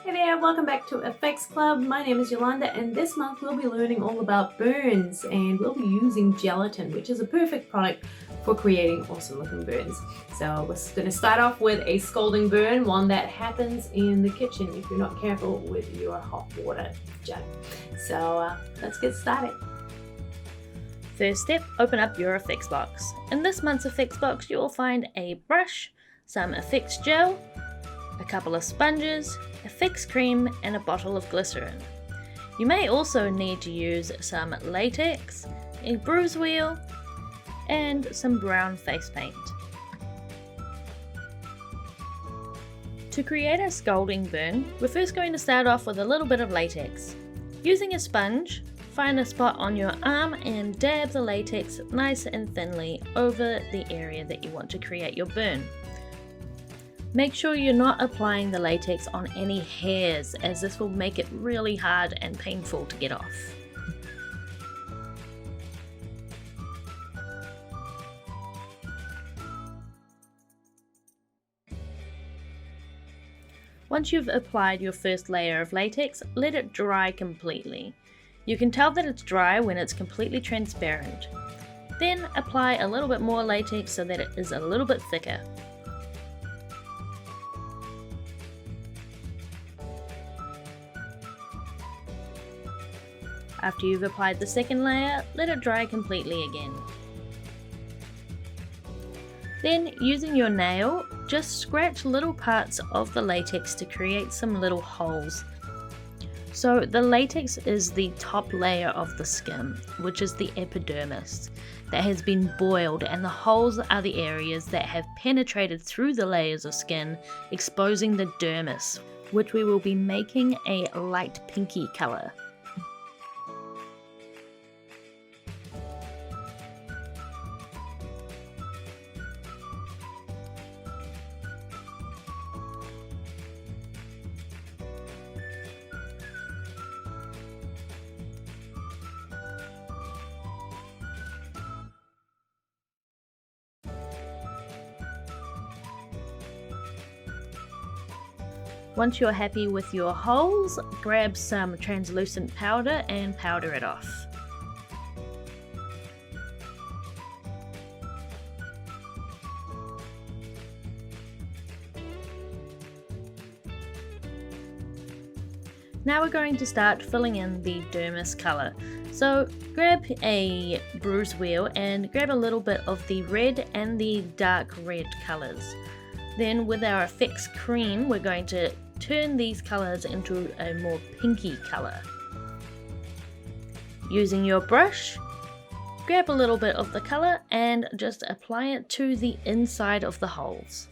Hey there, welcome back to FX Club. My name is Yolanda, and this month we'll be learning all about burns, and we'll be using gelatin, which is a perfect product for creating awesome looking burns. So we're going to start off with a scalding burn, one that happens in the kitchen if you're not careful with your hot water jug. So let's get started. First step, open up your effects box. In this month's effects box, you will find a brush, some effects gel, a couple of sponges, effects cream, and a bottle of glycerin. You may also need to use some latex, a bruise wheel, and some brown face paint. To create a scalding burn, we're first going to start off with a little bit of latex. Using a sponge, find a spot on your arm and dab the latex nice and thinly over the area that you want to create your burn. Make sure you're not applying the latex on any hairs, as this will make it really hard and painful to get off. Once you've applied your first layer of latex, let it dry completely. You can tell that it's dry when it's completely transparent. Then apply a little bit more latex so that it is a little bit thicker. After you've applied the second layer, let it dry completely again. Then, using your nail, just scratch little parts of the latex to create some little holes. So the latex is the top layer of the skin, which is the epidermis, that has been boiled, and the holes are the areas that have penetrated through the layers of skin, exposing the dermis, which we will be making a light pinky colour. Once you're happy with your holes, grab some translucent powder and powder it off. Now we're going to start filling in the dermis colour. So grab a bruise wheel and grab a little bit of the red and the dark red colours. Then with our effects cream, we're going to turn these colours into a more pinky colour. Using your brush, grab a little bit of the colour and just apply it to the inside of the holes.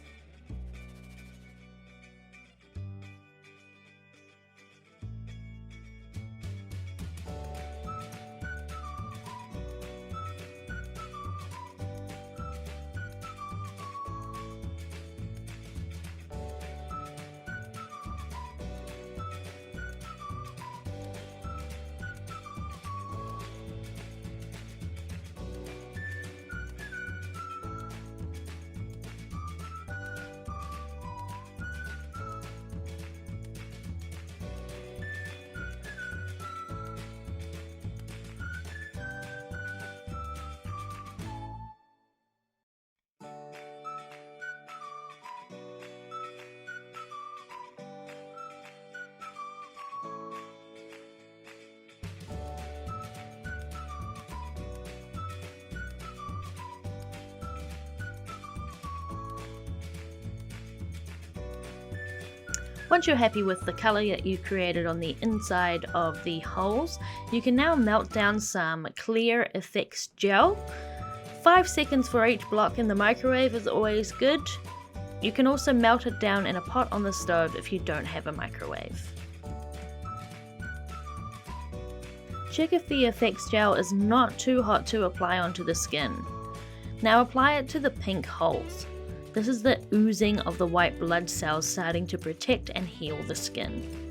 Once you're happy with the colour that you created on the inside of the holes, you can now melt down some clear effects gel. 5 seconds for each block in the microwave is always good. You can also melt it down in a pot on the stove if you don't have a microwave. Check if the effects gel is not too hot to apply onto the skin. Now apply it to the pink holes. This is the oozing of the white blood cells starting to protect and heal the skin.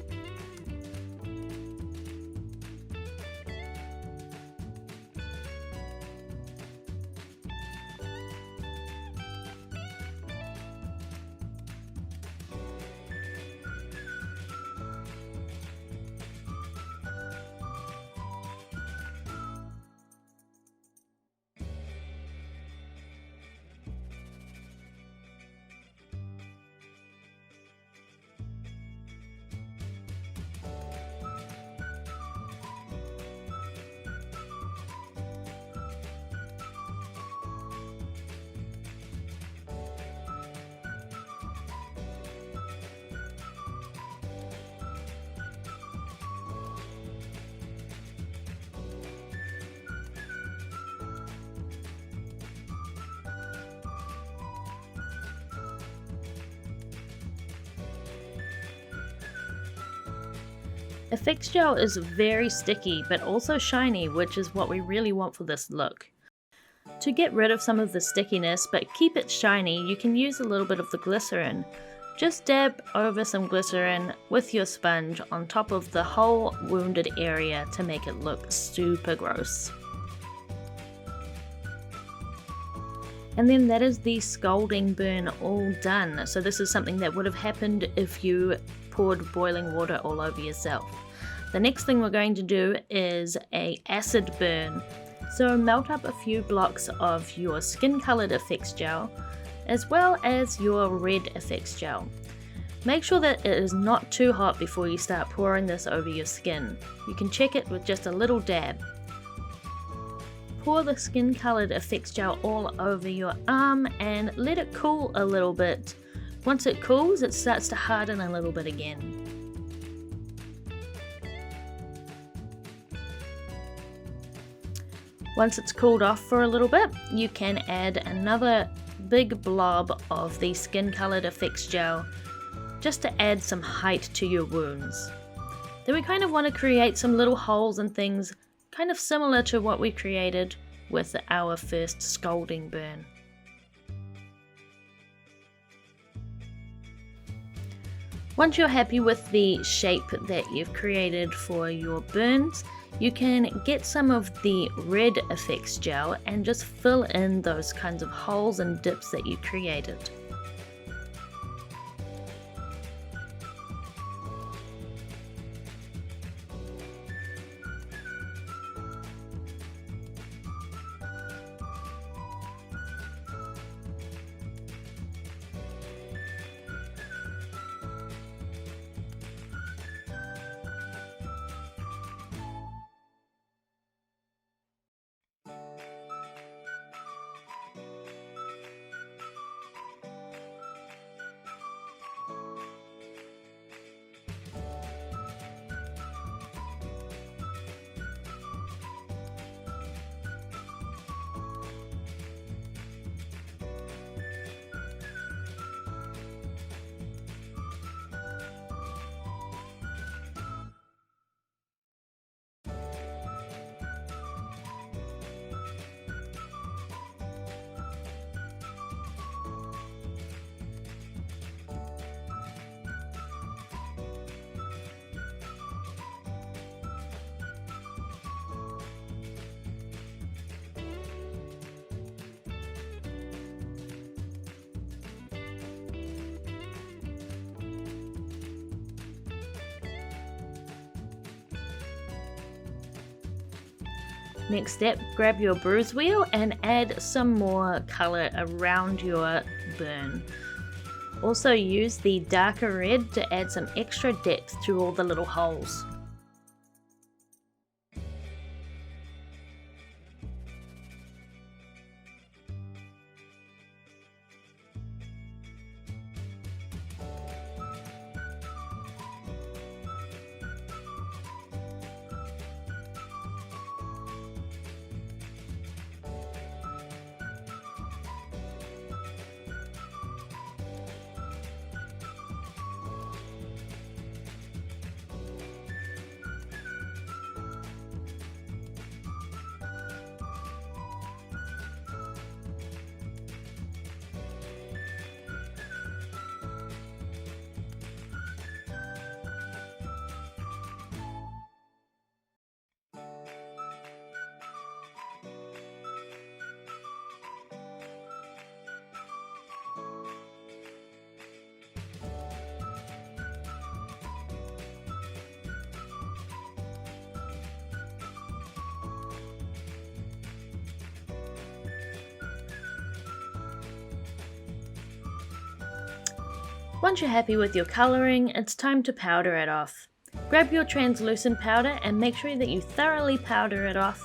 Effects gel is very sticky but also shiny, which is what we really want for this look. To get rid of some of the stickiness but keep it shiny, you can use a little bit of the glycerin. Just dab over some glycerin with your sponge on top of the whole wounded area to make it look super gross. And then that is the scalding burn all done. So this is something that would have happened if you poured boiling water all over yourself. The next thing we're going to do is a acid burn. So melt up a few blocks of your skin colored effects gel as well as your red effects gel. Make sure that it is not too hot before you start pouring this over your skin. You can check it with just a little dab. Pour the skin colored effects gel all over your arm and let it cool a little bit. Once it cools, it starts to harden a little bit again. Once it's cooled off for a little bit, you can add another big blob of the skin colored effects gel just to add some height to your wounds. Then we kind of want to create some little holes and things kind of similar to what we created with our first scalding burn. Once you're happy with the shape that you've created for your burns, you can get some of the red effects gel and just fill in those kinds of holes and dips that you created. Next step, grab your bruise wheel and add some more color around your burn. Also use the darker red to add some extra depth to all the little holes. Once you're happy with your colouring, it's time to powder it off. Grab your translucent powder and make sure that you thoroughly powder it off,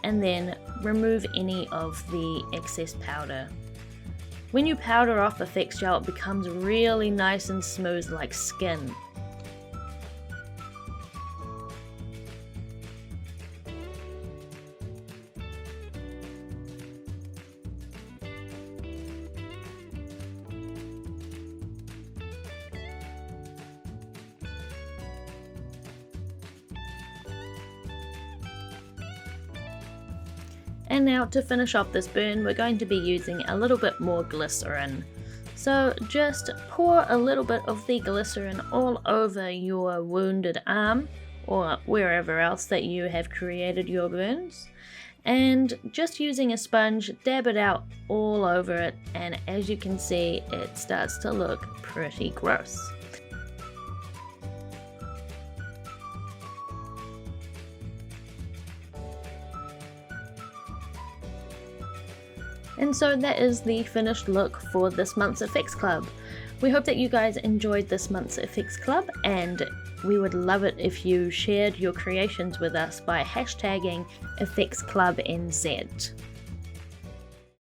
and then remove any of the excess powder. When you powder off effects gel, it becomes really nice and smooth like skin. And now to finish off this burn, we're going to be using a little bit more glycerin. So just pour a little bit of the glycerin all over your wounded arm or wherever else that you have created your burns. And just using a sponge, dab it out all over it, and as you can see, it starts to look pretty gross. And so that is the finished look for this month's Effects Club. We hope that you guys enjoyed this month's Effects Club, and we would love it if you shared your creations with us by hashtagging EffectsClubNZ.